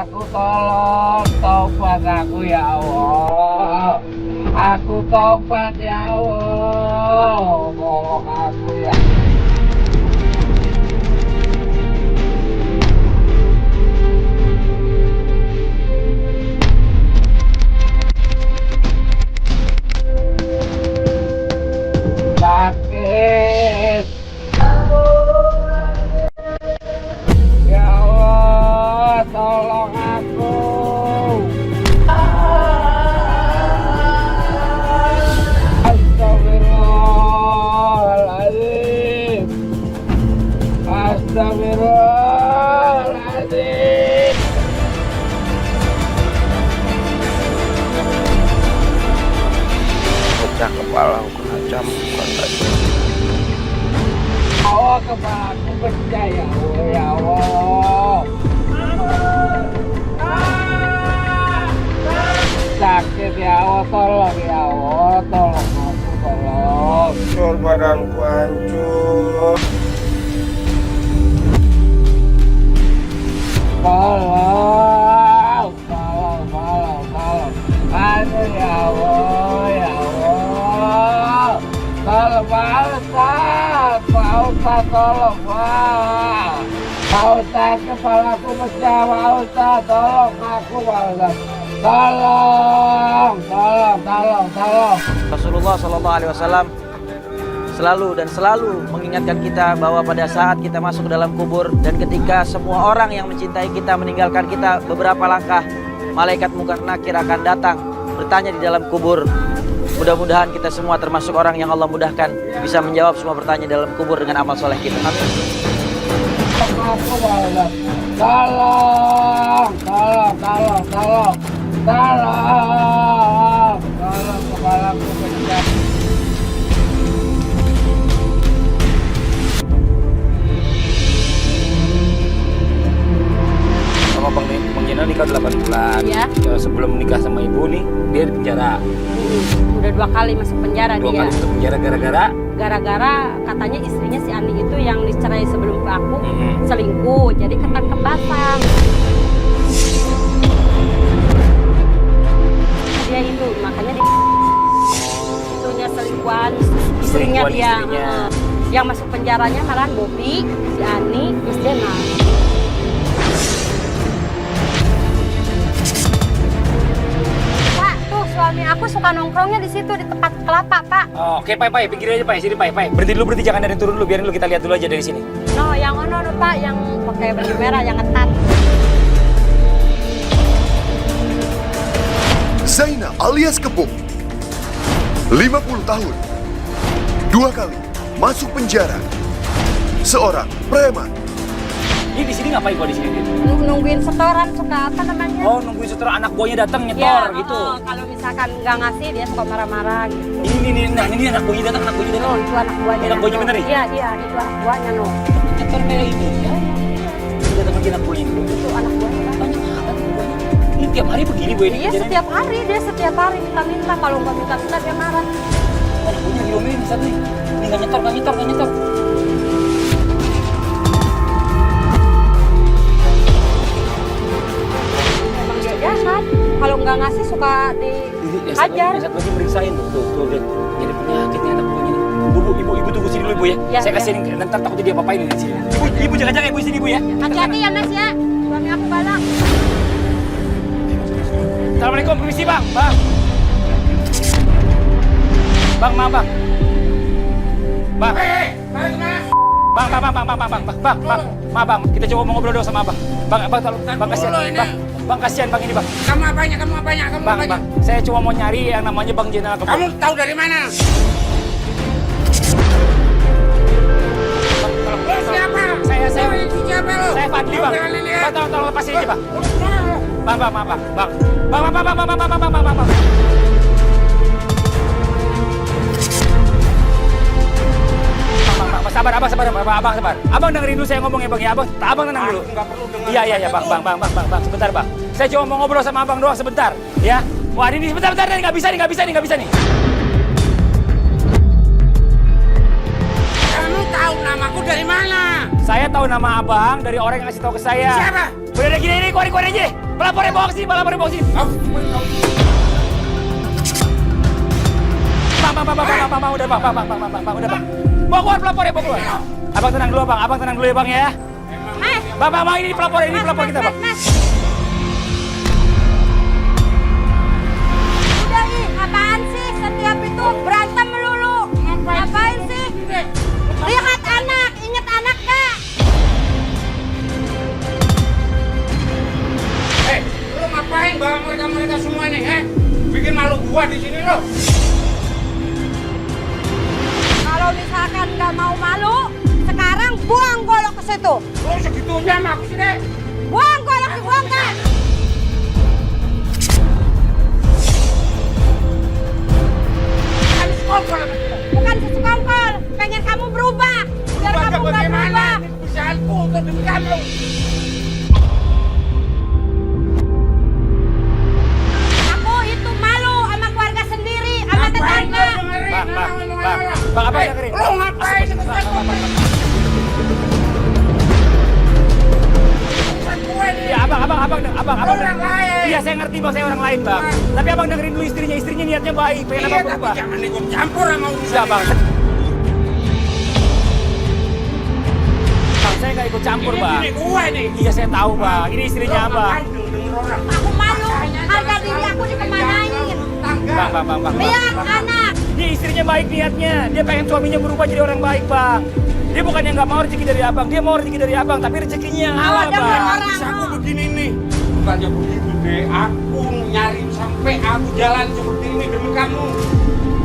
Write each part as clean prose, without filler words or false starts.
aku, tolong taubat aku ya Allah. Aku taubat ya Allah. Tolong aku ya. Sakit. Ya Allah, tolong aku. Astagfirullahaladzim. Astagfirullahaladzim. Pecah kepala kena cambukan tadi. Allah, kepalaku pecah ya Allah, ya Allah. Sakit ya Allah, tolong ya Allah, tolong aku, tolong. Hancur badanku hancur. Tolong, tolong. Aduh ya Allah, ya Allah. Tolong Pak Ustaz, tolong Pak. Pak Ustaz, kepalaku pecah Pak Ustaz, tolong aku Pak Ustaz. Tolong. Rasulullah SAW selalu mengingatkan kita bahwa pada saat kita masuk ke dalam kubur dan ketika semua orang yang mencintai kita meninggalkan kita beberapa langkah, malaikat Munkar Nakir akan datang bertanya di dalam kubur. Mudah-mudahan kita semua termasuk orang yang Allah mudahkan bisa menjawab semua pertanyaan dalam kubur dengan amal soleh kita. Amin. Tolong kepalaku pecah. Sama Bang Jena nikah 8 bulan. Iya. Sebelum nikah sama ibu nih, dia di penjara. Udah 2 kali masuk penjara Dua dia. kali masuk penjara gara-gara Gara-gara katanya istrinya si Ani itu yang dicerai sebelum ke aku selingkuh, jadi ketangkep basah. Dia itu makanya dia itunya selingkuhan istrinya Selingkuhan dia. istrinya. Yang masuk penjaranya malah Bobi, si Ani, Mas Jena. Pak, tuh suami aku suka nongkrongnya di situ di tempat kelapa, Pak. Oh, oke, Pai, pinggir aja, Pai. Sini, Pai. Berhenti dulu, jangan dari turun dulu, biarin dulu kita lihat dulu aja dari sini. No, yang ono Pak, yang pakai baju merah, yang ketat. Zaina alias Kebong, 50 tahun, 2 kali masuk penjara, seorang preman. Ini di sini ngapain kok di sini? Nungguin setoran suka apa namanya? Oh, nungguin setelah anak buahnya datang nyetor gitu. Kalau misalkan nggak ngasih dia suka marah-marah gitu. Ini anak buahnya datang. Oh, itu anak buahnya. Anak buahnya bener ya? Iya, itu anak buahnya no. Nyetor kayak itu. Ini datang lagi anak buahnya. Itu anak buahnya. Ini tiap hari begini, Bu ini. Iya, setiap hari minta. Kalau nggak minta dia marah. Anak buahnya diomelin satu nih. Ini nggak nyetor. Emang dia jahat. Kalau nggak ngasih suka dihajar. Satu lagi meriksain tuh. Jadi penyakitnya anak buahnya nih. Ibu tunggu sini dulu, Bu ya. Ya, Saya ya. kasihin nanti takut dia apa-apain di sini. Ibu jaga-jaga Ibu sini, Bu ya. Hati-hati ya Mas ya. Suami aku galak. Assalamualaikum, permisi Bang. Bang, maaf Bang. Bang. Maaf Bang. Kita coba mau ngobrol dulu sama Abang. Bang kasihan. Bang kasihan Bang ini Bang. Kamu apanya? Bang. Saya cuma mau nyari yang namanya Bang Jenal Kebong. Kamu tahu dari mana? Siapa? Saya Itu siapa lo? Saya Fadli Bang. Tolong lepasin aja Bang. Bang. Sabar, Abang sabar. Abang dengerin dulu saya ngomong ya Bang ya. Abang tenang dulu. Enggak perlu dengar. Iya, Bang. Sebentar Bang. Saya cuma mau ngobrol sama Abang doang sebentar. Ya. Wah ini sebentar. Nggak bisa nih. Kamu tahu namaku dari mana? Saya tahu nama Abang dari orang yang ngasih tahu ke saya. Siapa? Udah gini, keluarin aja. Pelapornya bawa ke sini, pelapornya bawa ke sini. Bang, udah bang, udah bang. Bawa keluar pelapornya, bawa keluar. Abang tenang dulu bang, abang tenang dulu ya bang ya. Mas, Bang, ini pelapor kita bang. Mas. Udah ih, apaan sih setiap itu berantem melulu? Ngapain sih? Lihat anak, inget anak gak? Lu ngapain bawa mereka semua nih, bikin malu gua di sini lo. Kalau misalkan nggak mau malu, sekarang buang golok ke situ. Lu segitunya mah aku sini. Buang golok, buang kan? Kan sekongkol sama kita. Bukan sesekongkol, pengen kamu berubah. Biar kamu nggak Bagaimana? berubah. Ini perusahaanku untuk demi kamu. Aku itu malu sama keluarga sendiri, sama Ngapain tetangga. lu dengerin? Bang, apa dengerin? Lu ngapain ikut-ikut? Ya abang. Orang lain. Iya saya ngerti bang, saya orang lain bang. Tapi abang dengerin dulu istrinya niatnya baik, pengen Iya, abang tapi berubah. jangan ikut campur sama urusan Iya bang. ini. Bang, saya nggak ikut campur bang. Ini gua nih. Iya saya tahu bang, ini istrinya Lu abang. ngapain denger orang? Aku malu, Makanya harga jangan diri aku selalu dikemanain. tetangga. Bang. Lihat anak, Dia istrinya baik niatnya, dia pengen suaminya berubah jadi orang baik bang. Dia bukannya nggak mau rezeki dari abang, dia mau rezeki dari abang, tapi rezekinya yang halal Jangan bang. orang. Bisa aku begini nih. Bukannya begitu deh, aku nyari sampai aku jalan seperti ini demi kamu.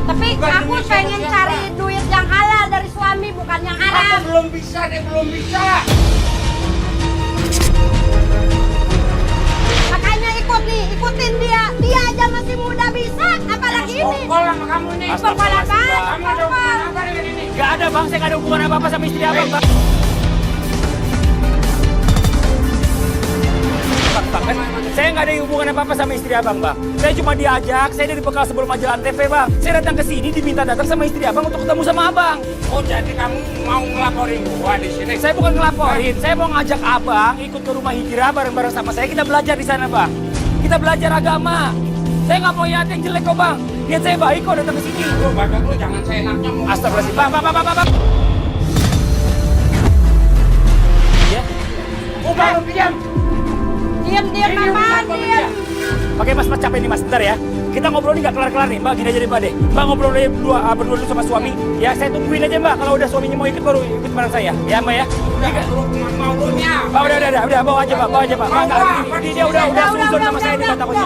tapi Bukan aku demi pengen siapa-siapa. cari duit yang halal dari suami, bukan yang Aku haram. belum bisa deh, belum bisa. Makanya ikutin dia. Dia aja masih muda bisa, apalagi ini. Sekongkol sama kamu nih. Sekongkol apa? Kamu ada hubungan apa dengan ini? Gak ada bang, saya nggak ada hubungan apa-apa sama istri abang bang. Bang, saya nggak ada hubungan apa-apa sama istri abang bang. Saya cuma diajak, saya dari bekal sebelum majalah TV bang. Saya datang ke sini diminta datang sama istri abang untuk ketemu sama abang. Oh, jadi kamu mau ngelaporin gua di sini? Saya bukan ngelaporin, saya mau ngajak abang ikut ke rumah hijrah bareng-bareng sama saya. Kita belajar di sana bang. Kita belajar agama. Saya nggak mau niat yang jelek kok bang. Niat saya baik kok datang ke sini. Lu badak lu jangan seenaknya ngomong. Astagfirullahaladzim. Bang. Ya. Bang, diam. Diam, Ini Mama, urusan diam. dia. Oke mas capek nih mas, bentar ya. Kita ngobrol nih nggak kelar-kelar nih, mbak. Gini aja deh mbak deh. Mbak ngobrol aja berdua dulu sama suami. Ya saya tungguin aja mbak. Kalau udah suaminya mau ikut baru ikut bareng saya. Ya mbak ya. Udah, lu maunya. Mbak udah bawa aja mbak, bawa aja mbak. Mbak nggak, dia udah suzon sama saya nih mbak takutnya.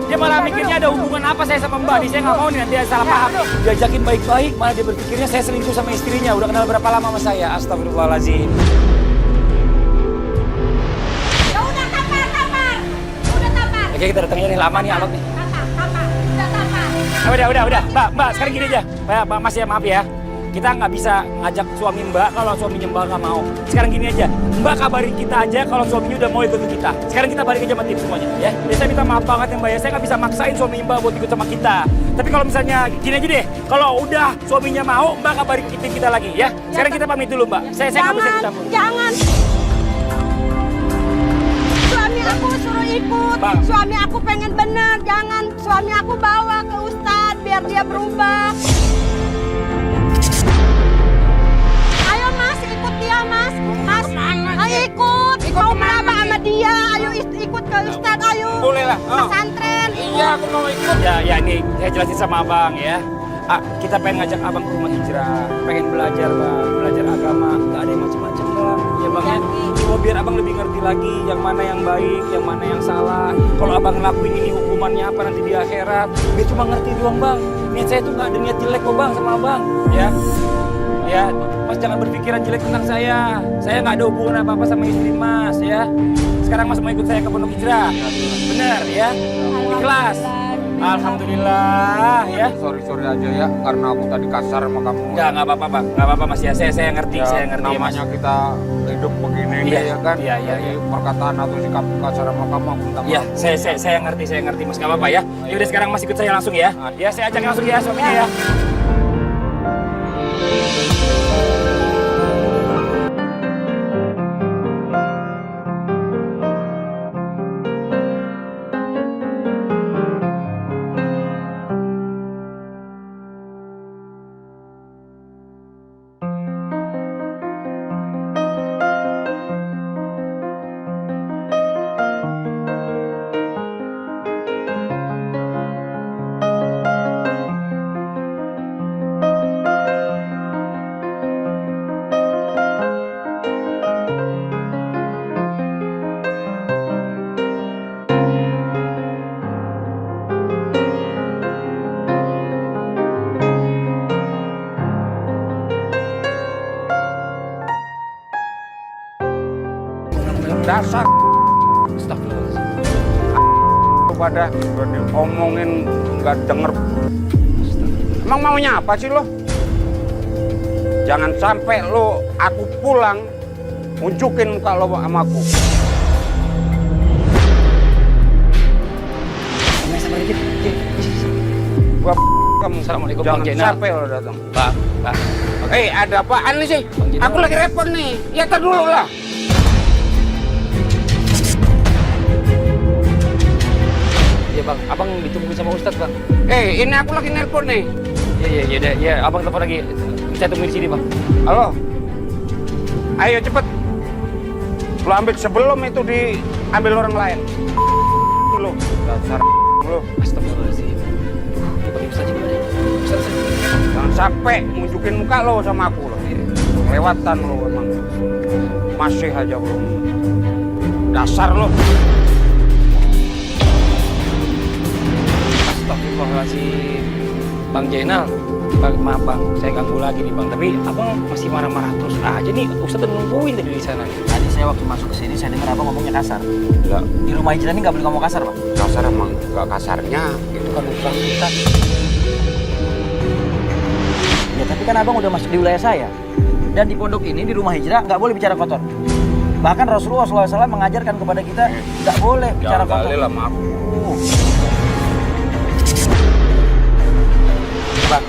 Dia malah mikirnya ada hubungan apa saya sama mbak. Nih saya nggak mau nih nanti dia salah paham. Diajakin baik-baik, malah dia berpikirnya saya selingkuh sama istrinya. Udah kenal berapa lama sama saya? Astagfirullahaladzim. Ya udah tampar. Udah tampar. Oke kita datangnya nih lama nih alot nih. Tampar. Udah tampar. Udah. Mbak, sekarang gini aja. Mbak, Mas ya, maaf ya. Kita nggak bisa ngajak suami Mbak kalau suaminya Mbak nggak mau. Sekarang gini aja, Mbak kabarin kita aja kalau suaminya udah mau ikut ke kita. Sekarang kita balik aja sama tim semuanya, ya. Jadi saya minta maaf banget ya Mbak ya, saya nggak bisa maksain suami Mbak buat ikut sama kita. Tapi kalau misalnya gini aja deh, kalau udah suaminya mau, Mbak kabarin ke tim kita lagi, ya. Sekarang kita pamit dulu Mbak. Saya nggak bisa ikut campur. Jangan. Suami aku suruh ikut. Bang. Suami aku pengen bener. Jangan suami aku bawa ke Ustadz biar dia berubah. Ayo Mas, ikut dia Mas. Mas, Kemana ayo dia? ikut. Ikut Mau kemana berapa dia? sama dia? Ayo ikut ke Ustadz, ayo. Boleh lah. Pesantren. Iya, aku mau ikut. Ya nih, saya jelasin sama abang ya. Kita pengen ngajak abang ke rumah hijrah, pengen belajar bang, belajar agama, nggak ada yang macam-macam bang, ya bang ya. Cuma biar abang lebih ngerti lagi yang mana yang baik, yang mana yang salah. Kalau abang ngelakuin ini hukumannya apa nanti di akhirat, biar cuma ngerti doang bang. Niat saya tuh nggak ada niat jelek kok bang sama abang, ya. Ya, mas jangan berpikiran jelek tentang saya. Saya nggak ada hubungan apa-apa sama istri mas, ya. Sekarang mas mau ikut saya ke Pondok Hijrah, bener ya? Ikhlas. Alhamdulillah ya. Sorry aja ya, karena aku tadi kasar sama kamu. Nggak apa-apa bang, nggak apa-apa mas ya. Saya ngerti, Ya, saya ngerti ya, mas. namanya kita hidup begini Iya, ya kan. iya. Jadi perkataan atau sikap kasar sama kamu aku minta Ya, maaf. saya ngerti mas, nggak apa-apa ya. Yaudah sekarang mas ikut saya langsung ya. Ya saya ajak langsung ya suaminya ya. dasar Astagfirullahaladzim. lu pada udah diomongin nggak denger. Emang maunya apa sih lo? Jangan sampai lo aku pulang unjukin muka lo sama aku. Gua kamu. Assalamualaikum, Jangan Bang Jenal. sampai lo datang. Bang. Ada apaan nih sih? Bang Jenal. Aku lagi repot nih. Ya tar dulu lah. Iya bang, abang ditungguin sama Ustadz bang. Ini aku lagi nelpon nih. Iya, abang telepon lagi. Saya tungguin di sini bang. Halo. Ayo cepet. Lo ambil sebelum itu diambil orang lain. Lo dasar lo. Astagfirullahaladzim. Ya bang, Ustadz gimana? Ustadz. Jangan sampai nunjukin muka lo sama aku lo. Kelewatan lo emang. Masih aja belum. Dasar lo. Astagfirullahaladzim. Bang Jenal, maaf bang, saya ganggu lagi nih bang. Tapi abang masih marah-marah terus aja nih. Ustadz udah nungguin tadi di sana. Tadi saya waktu masuk ke sini saya dengar abang ngomongnya kasar. Enggak. Di rumah hijrah ini nggak boleh ngomong kasar, Pak. Kasar emang. Enggak kasarnya. Itu kan urusan kita. Ya tapi kan abang udah masuk di wilayah saya. Dan di pondok ini, di rumah hijrah, nggak boleh bicara kotor. Bahkan Rasulullah SAW mengajarkan kepada kita nggak boleh bicara Jangan kotor. kali lah maaf. Bang,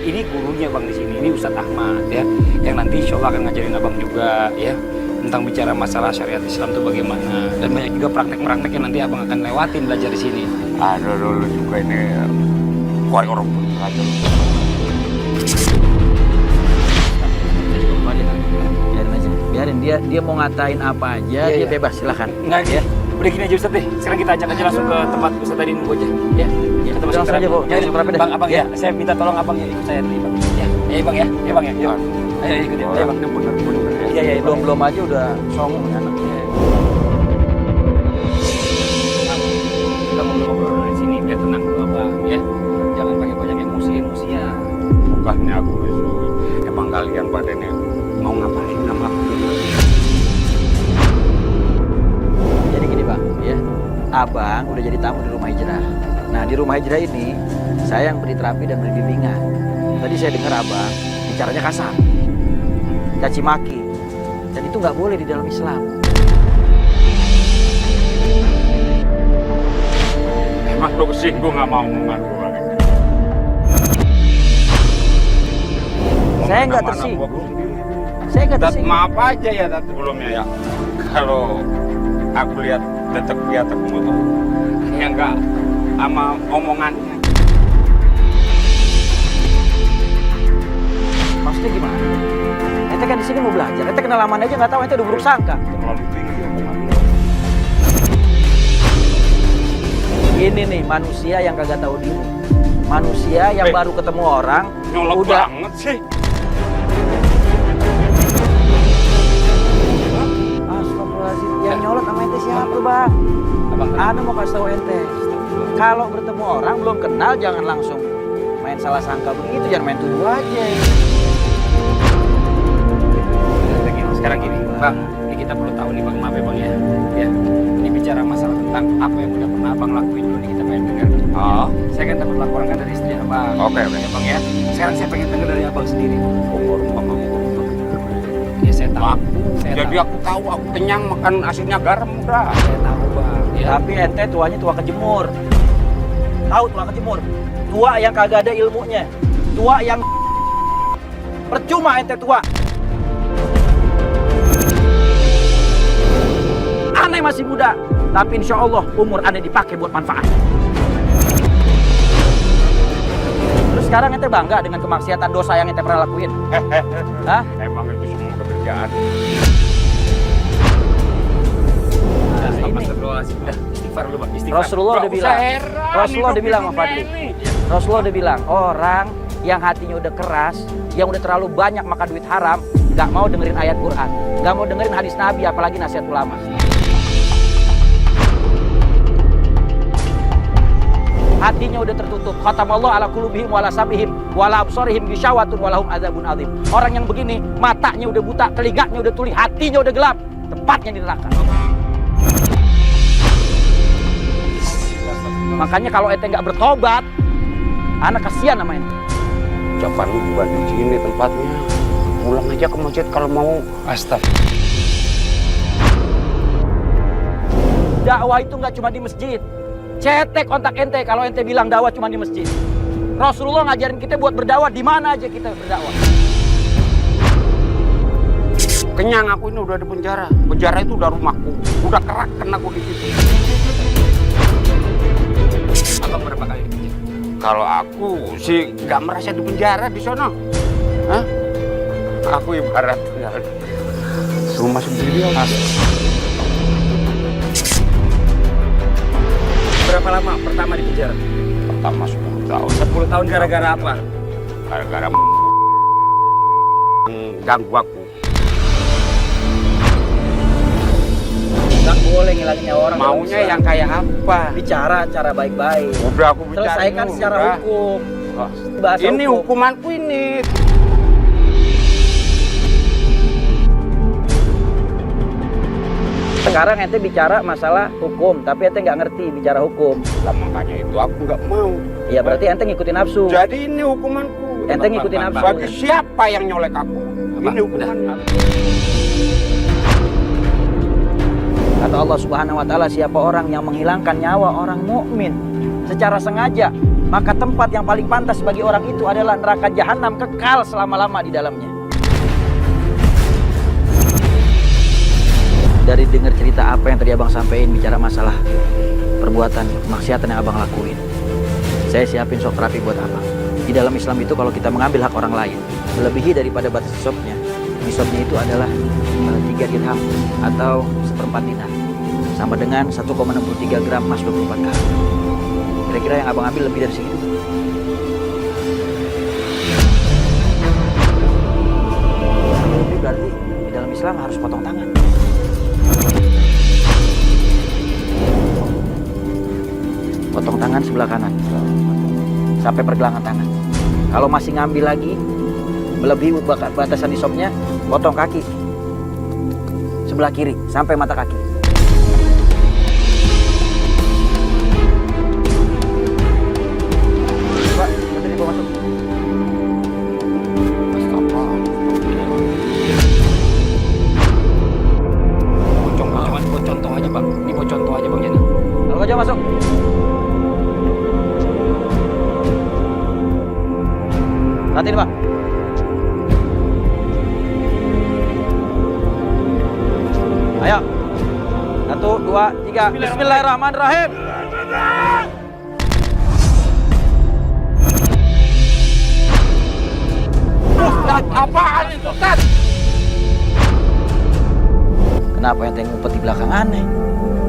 ini gurunya bang di sini. Ini Ustadz Ahmad ya, yang nanti insya Allah akan ngajarin abang juga ya tentang bicara masalah syariat Islam itu bagaimana. Dan banyak juga praktek-praktek yang nanti abang akan lewatin belajar di sini. Ada dulu juga ini. Kuai orang aja. Biarin dia mau ngatain apa aja, dia bebas, silakan. Enggak ya. Udah gini aja Ustadz deh. Sekarang kita ajak aja langsung ke tempat Ustadz tadi nunggu aja. Ya. Kita masuk langsung aja, Bu. Ya, Langsung rapi deh. Bang, abang ya. Saya minta tolong abang ya ikut saya tadi, Bang. Ya. Ya, Bang ya. Ya, Bang ya. Yuk. Ayo ikutin. Ayo, Bang. Bener-bener. Iya, Belum aja udah songong anaknya. Kita ngobrol-ngobrol di sini biar tenang dulu, Bang ya. Jangan pakai banyak emosi-emosinya. Bukannya aku itu. Emang kalian pada ini mau ngapain sama aku? Jadi gini Bang, ya. Abang udah jadi tamu di rumah hijrah. Nah di rumah hijrah ini saya yang beri terapi dan beri bimbingan. Tadi saya dengar abang bicaranya kasar, caci maki, dan itu nggak boleh di dalam Islam. Emang lo kesinggung nggak mau mengaku lagi? Saya nggak tersinggung. Saya nggak tersinggung. Maaf aja ya tadi sebelumnya ya. Kalau aku lihat detek kamu tuh ya nggak sama omongannya. Maksudnya gimana? Ente kan di sini mau belajar. Ente kenal laman aja nggak tahu. Ente udah buruk sangka. Terlalu tinggi omongan. Ini nih manusia yang kagak tahu diri. Manusia yang baru ketemu orang Nyolok udah banget sih. Astagfirullahaladzim. Yang nyolot sama ente siapa Bang? Abang, Ana mau kasih tahu ente. Kalau bertemu orang belum kenal jangan langsung main salah sangka begitu, jangan main tuduh aja. sekarang gini, Bang, ini kita perlu tahu nih Bang, maaf ya Bang ya. Ya, ini bicara masalah tentang apa yang udah pernah Abang lakuin dulu nih, kita pengen dengar. Oh. Saya kan dapat laporan kan dari istri Abang. Oke. Ya Bang ya. Sekarang saya pengen dengar dari Abang sendiri. Umur Ya saya tahu. Saya jadi tahu. aku tahu aku kenyang makan asinnya garam udah. Saya tahu Bang. Ya. Tapi ente tuanya tua kejemur. Tahu tua kejemur? Tua yang kagak ada ilmunya. Tua yang percuma ente tua. Aneh masih muda, tapi insya Allah umur aneh dipakai buat manfaat. Terus sekarang ente bangga dengan kemaksiatan dosa yang ente pernah lakuin? Hah? Emang itu semua pekerjaan. Istighfar dulu Bang, istighfar. Rasulullah udah bilang, Rasulullah udah bilang sama Fadli. Rasulullah udah bilang, orang yang hatinya udah keras, yang udah terlalu banyak makan duit haram, gak mau dengerin ayat Quran, gak mau dengerin hadis Nabi, apalagi nasihat ulama. Hatinya udah tertutup. Khatamallahu ala qulubihim wa ala sam'ihim wa ala absarihim ghishawatun wa lahum adzabun adzim. Orang yang begini, matanya udah buta, telinganya udah tuli, hatinya udah gelap. tempatnya di neraka. Makanya kalau ente nggak bertobat, anak kasihan sama ente. Ucapan lu bukan di sini tempatnya. Pulang aja ke masjid kalau mau. Astagfirullah. Dakwah itu nggak cuma di masjid. Cetek kontak ente kalau ente bilang dakwah cuma di masjid. Rasulullah ngajarin kita buat berdakwah di mana aja kita berdakwah. Kenyang aku ini udah di penjara. Penjara itu udah rumahku. Udah kerak kena aku di situ. Abang berapa kali di penjara? Kalau aku sih nggak merasa di penjara di sana. Hah? Aku ibaratnya rumah sendiri. Berapa lama pertama di penjara? Pertama 10 tahun. 10 tahun gara-gara apa? Gara-gara ganggu aku. Nggak boleh ngilangin nyawa orang. Maunya yang kayak apa? Bicara cara baik-baik. Udah aku bicara. Selesaikan dulu, secara udah. hukum. Oh, Bahasa ini hukum. hukumanku ini. Sekarang ente bicara masalah hukum, tapi ente nggak ngerti bicara hukum. Lah makanya itu aku nggak mau. Ya berarti ente ngikutin nafsu. Jadi ini hukumanku. Ente ngikutin nafsu. Bagi siapa yang nyolek aku? Ini hukuman. Kata Allah Subhanahu wa taala, siapa orang yang menghilangkan nyawa orang mukmin secara sengaja, maka tempat yang paling pantas bagi orang itu adalah neraka jahanam kekal selama-lama di dalamnya. Dari dengar cerita apa yang tadi abang sampaikan bicara masalah perbuatan maksiatan yang abang lakuin, saya siapin shock terapi buat abang. Di dalam Islam itu kalau kita mengambil hak orang lain melebihi daripada batas nisabnya, nisabnya itu adalah 3 dirham atau 1/4 dinar, sama dengan 1,63 gram emas 24 karat. Kira-kira yang abang ambil lebih dari segitu? Itu berarti di dalam Islam harus potong tangan. Potong tangan sebelah kanan sampai pergelangan tangan. Kalau masih ngambil lagi melebihi batasan nisabnya, potong kaki sebelah kiri sampai mata kaki. Pak, nanti dibawa masuk. Buat contoh aja bang. Ini buat contoh aja bang Yana. Kalau aja masuk. Perhatiin Pak. Ayo. 1, 2, 3. Bismillahirrahmanirrahim. Ustaz, apaan itu, Ustaz? Kenapa yang ngumpet di belakang aneh?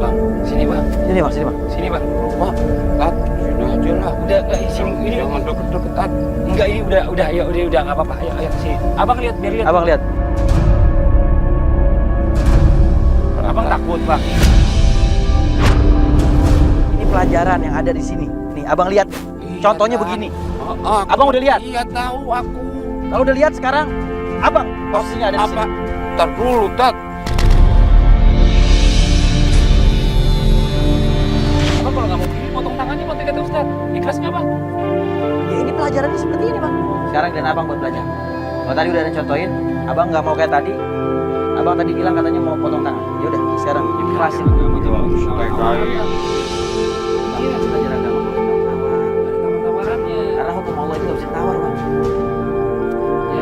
Bang, sini bang. Sini Bang, sini Bang. Sini bang. Pak, Tat, sini aja lah. Udah, sini ini. Jangan deket-deket, Tat. Enggak, ini udah, ya udah nggak apa-apa. Ayo, sini. Abang lihat, biar lihat. Abang lihat. Abang takut bang. Ini pelajaran yang ada di sini. Nih, Abang lihat. Contohnya begini. Abang udah lihat? Iya tahu aku. Kalau udah lihat sekarang, Abang posisinya ada di Apa? sini. Tar dulu, Tat. Abang kalau nggak mau begini, potong tangannya bang, kata Ustaz. Ikhlas nggak bang? Ya, ini pelajarannya seperti ini Bang. Sekarang dan Abang buat belajar. Kalau tadi udah ada contohin, Abang nggak mau kayak tadi. Abang tadi bilang katanya mau potong tangan. Ya udah, sekarang ikhlasin. Iya, belajar agama. Tawarannya. Karena hukum Allah itu nggak bisa tawar Bang.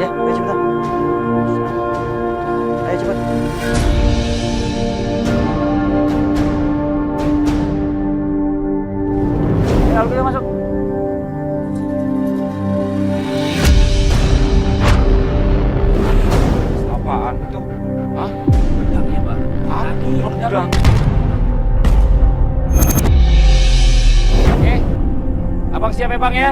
Ya, ayo cepetan. Ayo cepet. Kalau kita masuk. Apaan itu? Hah? Pedangnya bang. Pedang. Oke. Abang siap ya bang ya?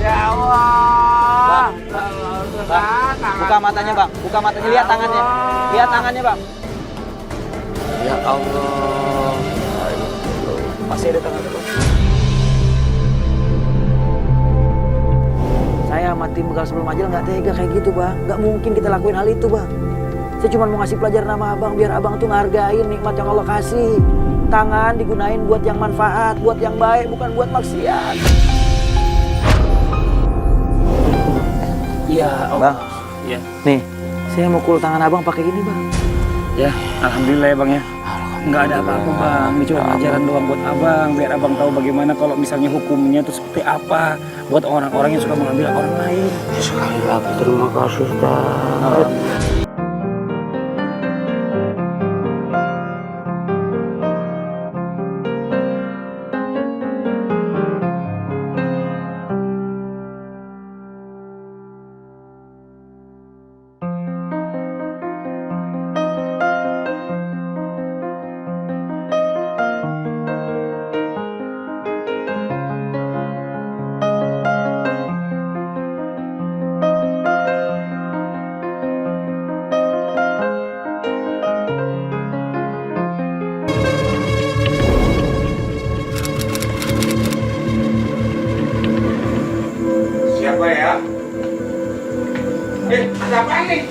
Ya Allah. Buka matanya bang, buka matanya, lihat tangannya. Lihat tangannya bang. Ya Allah. Masih ada tangan bang. Saya sama tim bekal sebelum aja nggak tega kayak gitu bang. Nggak mungkin kita lakuin hal itu bang. Saya cuma mau ngasih pelajaran sama abang biar abang tuh ngehargain nikmat yang Allah kasih. Tangan digunain buat yang manfaat, buat yang baik, bukan buat maksiat. Iya, Bang. Iya. Nih, saya mau kul tangan abang pakai ini bang. Ya, alhamdulillah ya bang ya. Nggak ada apa-apa bang, ini cuma pelajaran doang buat abang, biar abang tahu bagaimana kalau misalnya hukumnya itu seperti apa buat orang-orang yang suka mengambil orang lain. Sekali lagi terima kasih, Ustaz. Siapa ya? Ada apa nih?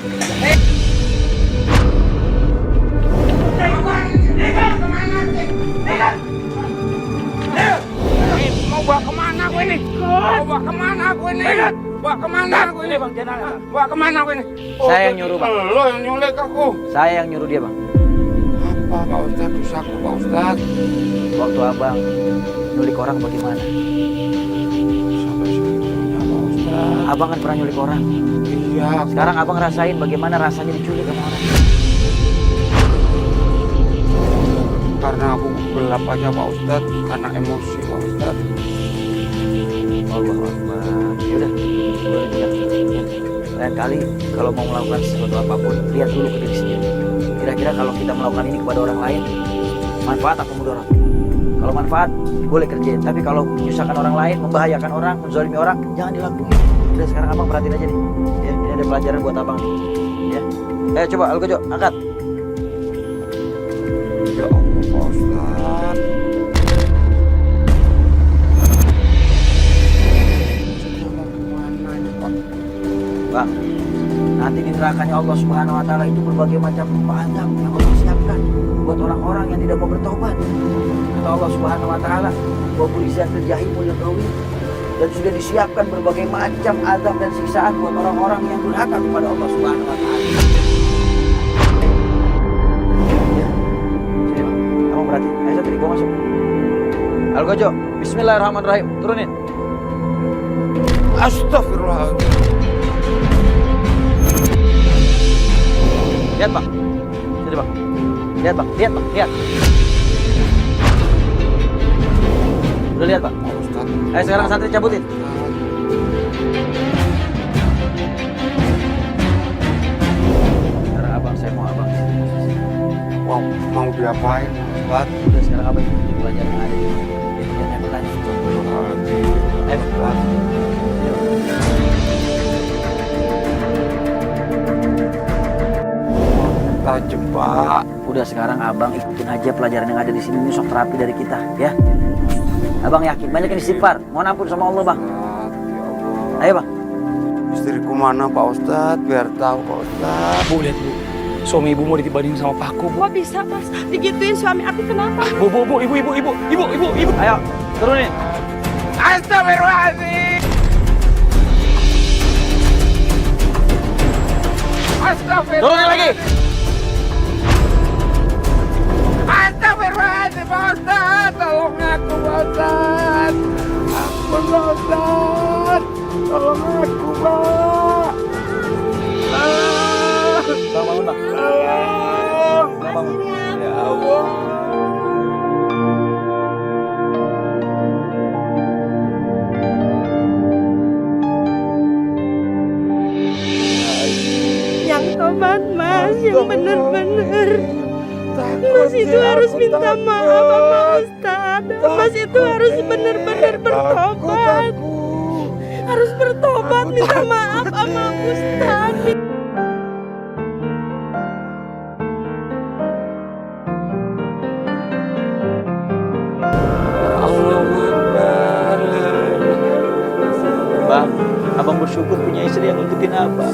Mau bawa kemana aku ini? Mau bawa kemana aku ini? Bawa kemana aku ini? Bawa kemana aku ini? Saya yang nyuruh, Bang. Lo yang nyulik aku. Saya yang nyuruh dia bang. Apa Pak Ustadz? Dosaku Pak Ustadz. Waktu abang nyulik orang bagaimana? Sampai segitunya Pak Ustadz. Abang kan pernah nyulik orang. Iya. Sekarang abang rasain bagaimana rasanya diculik sama orang. Karena aku gelap aja Pak Ustadz. Karena emosi Pak Ustadz. Allah Akbar. Ya udah, boleh lihat. Ya. Lain kali kalau mau melakukan sesuatu apapun, lihat dulu ke diri sendiri. Kira-kira kalau kita melakukan ini kepada orang lain, manfaat atau mudarat? Kalau manfaat, boleh kerjain. Tapi kalau menyusahkan orang lain, membahayakan orang, menzalimi orang, jangan dilakuin. Udah sekarang abang perhatiin aja nih. Ya, ini ada pelajaran buat abang nih. Ya. Coba Algojo, angkat. Ya Allah Pak Ustadz. Bang, nanti di nerakanya Allah Subhanahu wa taala itu berbagai macam azab yang Allah siapkan buat orang-orang yang tidak mau bertobat. Kata Allah Subhanahu wa taala, "Wa bulizatil jahimul ghawi." Dan sudah disiapkan berbagai macam azab dan siksaan buat orang-orang yang durhaka kepada Allah Subhanahu wa taala. Ya. Sini, Bang. Kamu perhatiin. Ayo Satri, gua masuk. Algojo, bismillahirrahmanirrahim. Turunin. Astagfirullahaladzim. Lihat Bang, sini Bang, lihat Bang, lihat Bang, lihat. Udah lihat Bang? Ayo sekarang santri cabutin. Sekarang abang, saya mau abang. Mau diapain Ustaz? Udah sekarang abang ikutin pelajaran yang ada di sini. Jangan bertanya. Ayo Bang. Tajam Pak. Udah sekarang abang ikutin aja pelajaran yang ada di sini. Ini sok terapi dari kita, ya. Abang yakin banyak yang istighfar. Mohon ampun sama Allah Bang. Ya Allah. Ayo Bang. Istriku mana Pak Ustadz? Biar tahu Pak Ustadz. Bu, lihat bu. Suami ibu mau dibanding sama Paku, bu. Kok bisa mas digituin suami aku kenapa? Bu, ibu. Ayo, turunin. Astagfirullahaladzim. Astagfirullahaladzim. Turunin lagi. Astagfirullahaladzim Pak Ustadz. Tolong aku Pak Ustadz. Ampun Pak Ustadz. Tolong aku Pak. Bang, bangun Bang. Tolong. Bang, bangun. Ya Allah. Yang tobat mas, yang bener-bener. Mas itu harus minta maaf sama Ustaz. Mas itu harus bener-bener bertobat. Harus bertobat minta maaf sama Ustaz. bersyukur punya istri yang ngikutin abang.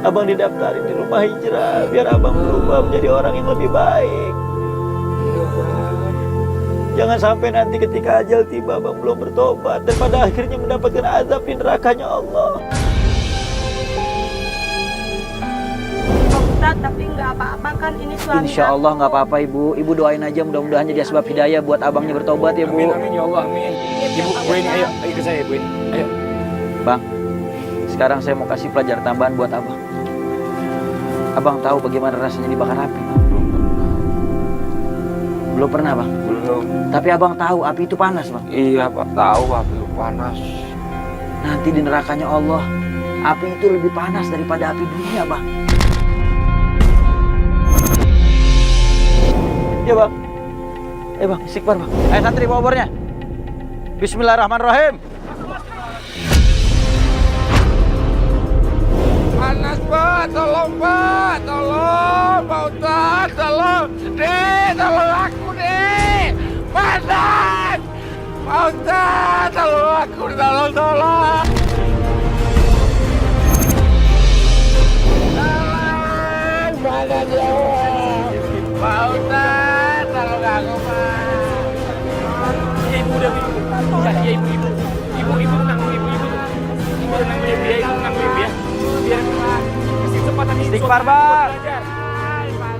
Abang didaftarin di rumah hijrah biar abang berubah menjadi orang yang lebih baik. Jangan sampai nanti ketika ajal tiba abang belum bertobat dan pada akhirnya mendapatkan azab di nerakanya Allah. Ustaz, tapi nggak apa-apa kan ini suami Insya Allah nggak apa-apa ibu. Ibu doain aja mudah-mudahan jadi asbab hidayah buat abangnya bertobat ya bu. Amin, amin ya Allah, amin. Ibu, Bu ini, ayo ke saya, Bu ini. Ayo. Bang, sekarang saya mau kasih pelajaran tambahan buat abang. Abang tahu bagaimana rasanya dibakar api? Belum pernah bang? Belum. Tapi abang tahu api itu panas bang? Iya Pak, tahu api itu panas. Nanti di nerakanya Allah, api itu lebih panas daripada api dunia bang. Ya bang. Bang, istighfar bang. Ayo santri bawa obornya. Bismillahirrahmanirrahim. Panas Pak, tolong Pak, tolong Pak Ustaz, tolong Dek, tolong aku Dek, panas Pak Ustaz, tolong aku, tolong panas ya Pak Ustaz, tolong aku Pak. Ya ibu udah ibu. Ya ibu tenang ibu tenang ya ibu tenang ya. Biar kasih kesempatan Istighfar bang.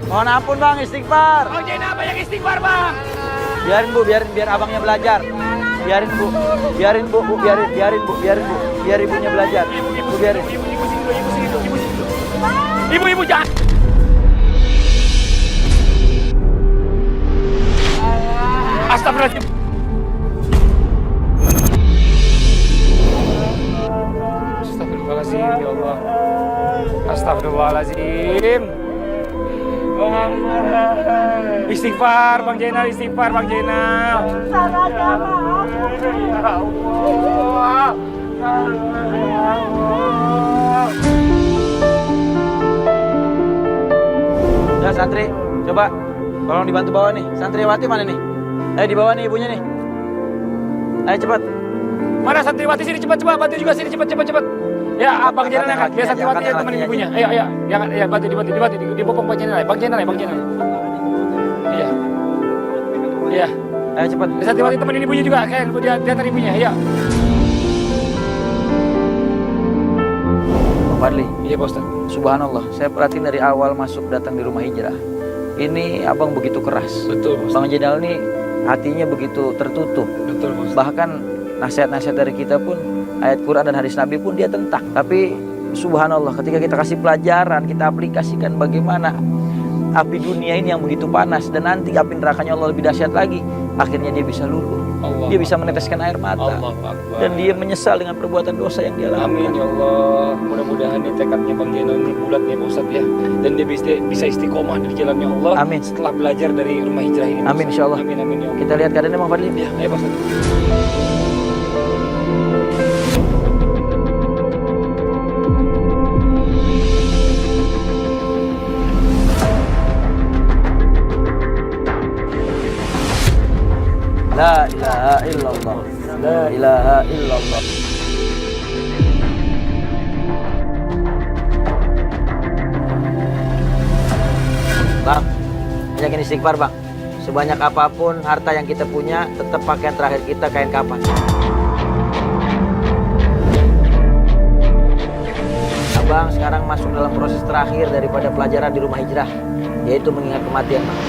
Mohon ampun bang, istighfar. Bang Jaina apa yang istighfar bang? Biarin bu, biar abangnya belajar. Biarin bu, biarin biar ibunya belajar. Bu biarin. Ibu jangan. Astagfirullahaladzim. Astagfirullahaladzim ya Allah. Astagfirullahaladzim. Istighfar Bang Jainal, istighfar Bang Jainal. Ya santri, coba tolong dibantu bawa nih. Santriwati mana nih? Ayo dibawa nih ibunya nih. Ayo cepat. Mana santriwati sini cepat bantu juga sini cepat. Ya Bang Jainal angkat. Biar santriwati yang temenin ibunya. Ayo ya bantu dibopong Bang Jainal. Bang Jainal. Iya. Iya. Ayo cepat. Santriwati temenin ibunya juga kan. Dia antar ibunya. Iya. Bang Fadli. Iya Pak Ustaz. Subhanallah, saya perhatiin dari awal masuk datang di rumah hijrah. Ini abang begitu keras. Betul Pak Ustaz. Bang Jainal ini hatinya begitu tertutup. Betul Pak Ustaz. Bahkan nasihat-nasihat dari kita pun, ayat Quran dan hadis Nabi pun dia tentang. Tapi subhanallah ketika kita kasih pelajaran, kita aplikasikan bagaimana api dunia ini yang begitu panas dan nanti api nerakanya Allah lebih dahsyat lagi, akhirnya dia bisa luluh. Dia bisa meneteskan air mata. Dan dia menyesal dengan perbuatan dosa yang dia lakukan. Amin ya Allah. Mudah-mudahan nih tekadnya Bang Jainal ini bulat ya Pak Ustaz ya. Dan dia bisa istiqomah di jalannya Allah. Amin. Setelah belajar dari rumah hijrah ini. Amin insyaallah. Amin ya Allah. Kita lihat keadaannya Bang Fadli. Ya, ayo Pak Ustaz. La ilaha illallah. La ilaha illallah. Bang, banyakin istighfar bang. Sebanyak apapun harta yang kita punya, tetap pakaian terakhir kita kain kapan. Abang sekarang masuk dalam proses terakhir daripada pelajaran di rumah hijrah, yaitu mengingat kematian bang.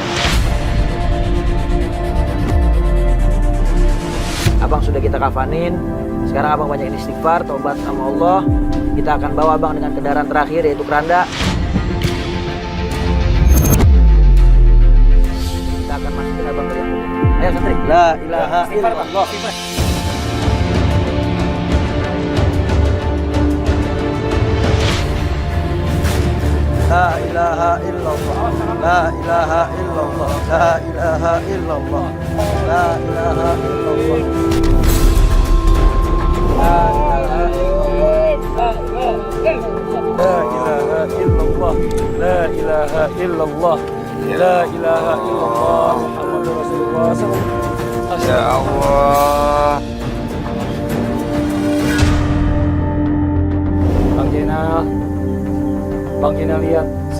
Abang sudah kita kafanin, sekarang abang banyak istighfar, taubat sama Allah. Kita akan bawa abang dengan kendaraan terakhir yaitu keranda. Kita akan masukin abang ke dalam. Ayo santri. La ilaha illallah. La ilaha illallah. La ilaha illallah. La ilaha illallah. La ilaha illallah. La ilaha illallah. La ilaha illallah. La ilaha illallah. Muhammadur Rasulullah sallallahu. Ya Allah.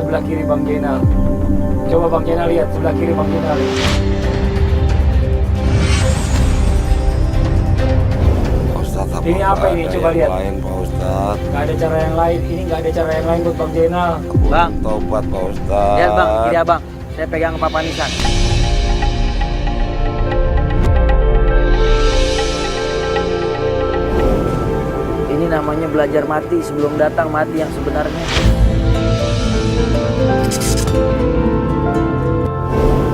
sebelah kiri Bang Jenal. Coba Bang Jenal lihat sebelah kiri Bang Jenal. Pak Ustadz, apa Ini apa ini? ada Coba yang lihat. lain, Pak Ustadz. Gak ada cara yang lain. Ini gak ada cara yang lain buat Bang Jenal. Bang, Tobat, Pak Ustadz. lihat bang, kiri abang. Saya pegang papanisan. Ini namanya belajar mati sebelum datang mati yang sebenarnya.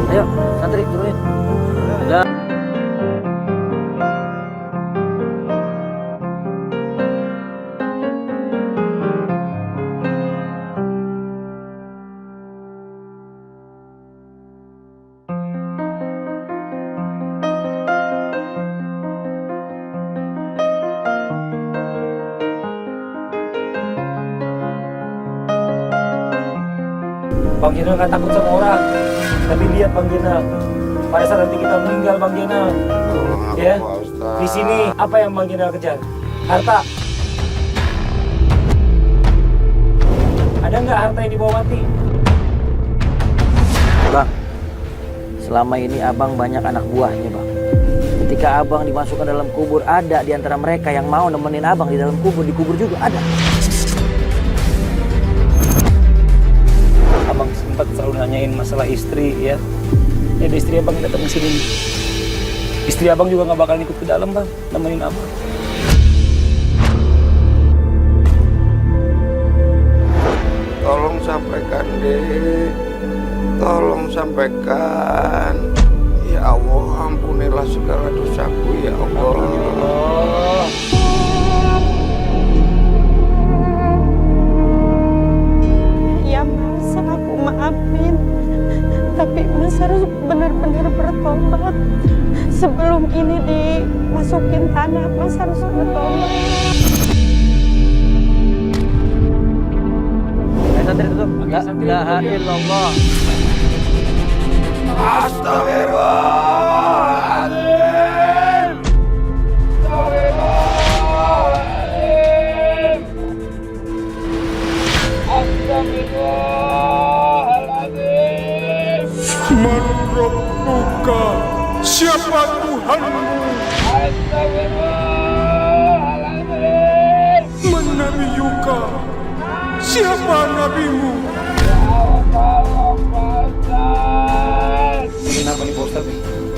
Ayo, santri turunin. Udah. Bang Jenal gak takut sama orang. Tapi lihat Bang Jenal, pada saat nanti kita meninggal Bang Jenal, Tolong aku, ya, Pak Ustadz. di sini apa yang Bang Jenal kejar? Harta. Ada nggak harta yang dibawa mati? Bang, selama ini abang banyak anak buahnya bang. Ketika abang dimasukkan dalam kubur, ada di antara mereka yang mau nemenin abang di dalam kubur. Di kubur juga ada. Abang sempat selalu nanyain masalah istri ya. Ada istri abang yang datang ke sini. Istri abang juga nggak bakal ikut ke dalam bang, nemenin abang. Tolong sampaikan, Dek. Tolong sampaikan. Ya Allah, ampunilah segala dosaku, ya Allah. Oh, Ya Mas, aku maafin. Tapi Mas harus benar-benar bertobat. Sebelum ini dimasukin tanah, Mas harus bertobat. Santri tutup. La ilaha illallah. Astagfirullahaladzim. Astagfirullahaladzim. Man Rabbuka, siapa Tuhanmu? Astagfirullahaladzim. Man Nabiyuka, siapa nabimu? Tolong Pak Ustadz. kenapa nih Pak Ustadz?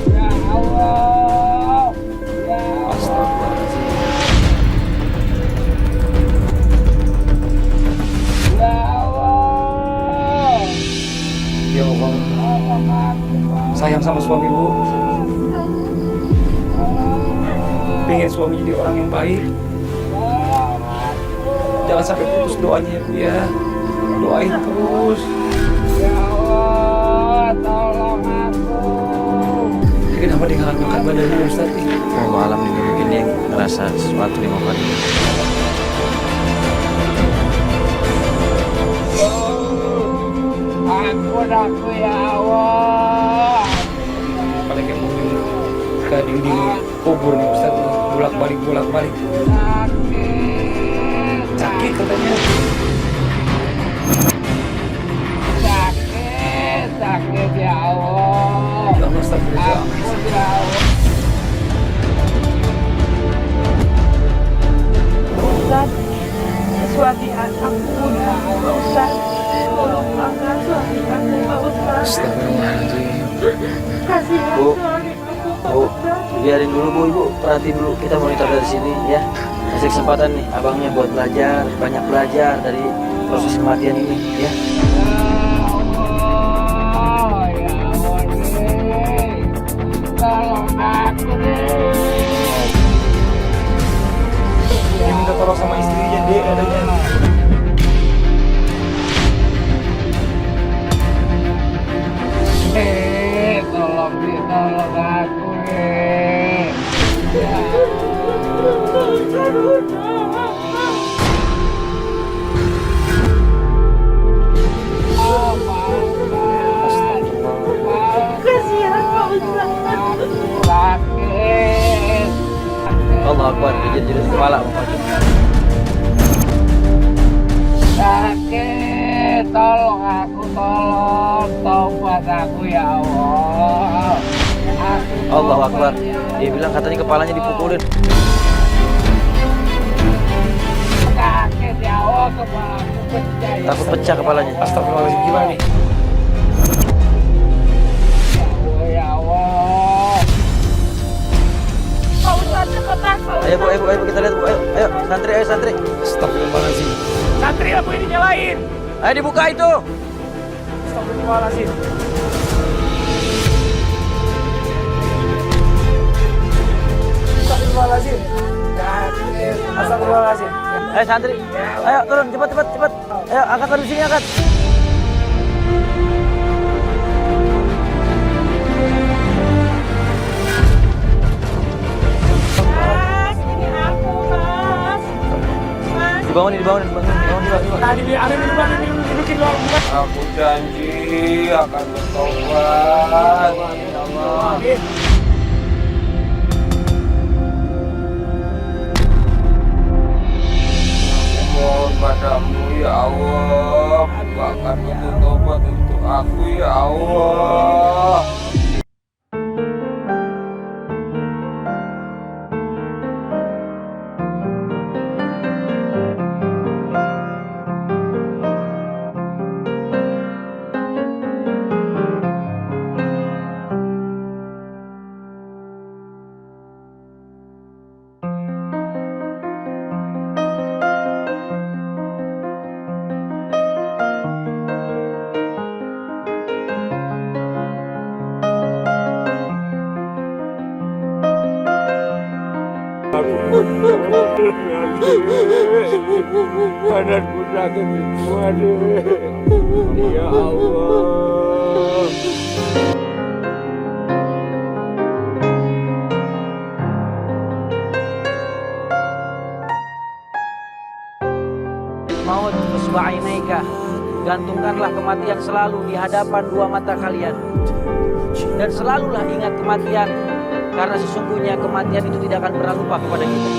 Ya Allah. Ya Allah. Astagfirullahaladzim. Ya Allah. Ya Allah, Tolong aku Pak. sayang sama suami bu. Pengen suami jadi orang yang baik. Tolong aku. Jangan sampai putus doanya ya bu ya. Doain terus. Ya Allah, tolong aku. Kenapa dia nggak ngangkat badannya Ustaz nih? Oh alam ini mungkin dia ngerasa sesuatu di momen ini. Ampun aku ya Allah. Paling kayak mungkin ke dinding kubur nih Ustaz nih. Bolak-balik. Sakit. Sakit katanya. Sakit ya Allah. Ya Allah Ustaz, Ampun ya Allah. Ustaz, suami anakku ya Ustaz. Tolong angkat suami aku Pak Ustaz. Astagfirullahaladzim. Kasihan Bu. suami aku Pak Bu, Ustaz. biarin dulu bu, ibu perhatiin dulu. Kita monitor dari sini ya. Kasih kesempatan nih abangnya buat belajar, banyak belajar dari proses kematian ini ya. Tolong aku deh. Dia minta tolong sama istrinya deh adanya. Tolong aku deh. Ya Kasihan Pak Ustaz. sakit. Allah Akbar, jadi kepala Pak. Sakit. tolong aku, tolong taubat aku ya Allah. Allahu Akbar. Dia bilang katanya kepalanya dipukulin. Sakit ya Allah, kepala aku pecah. Takut pecah kepalanya. Astagfirullahaladzim, gimana nih? Ya Allah. Pak Ustadz cepetan, Pak Ayo Bu, kita lihat Bu. Ayo, santri. Astagfirullahaladzim. Santri lampu ini nyalain. Ayo dibuka itu. Astagfirullahaladzim. Astagfirullahaladzim. Astagfirullahaladzim. Ayo santri. Ayo turun cepat. Ayo angkat di sini angkat. Mas, ini aku, Mas. Mas. Dibangunin. Tadi dia ada di depan ini dudukin luar bukan. Aku janji akan bertobat. Ya Allah. Mohon padamu ya Allah, bukakan pintu tobat untuk aku ya Allah. Badanku sakit semua deh. Ya Allah. Maut usba'inaika. Gantungkanlah kematian selalu di hadapan dua mata kalian. Dan selalulah ingat kematian, karena sesungguhnya kematian itu tidak akan pernah lupa kepada kita.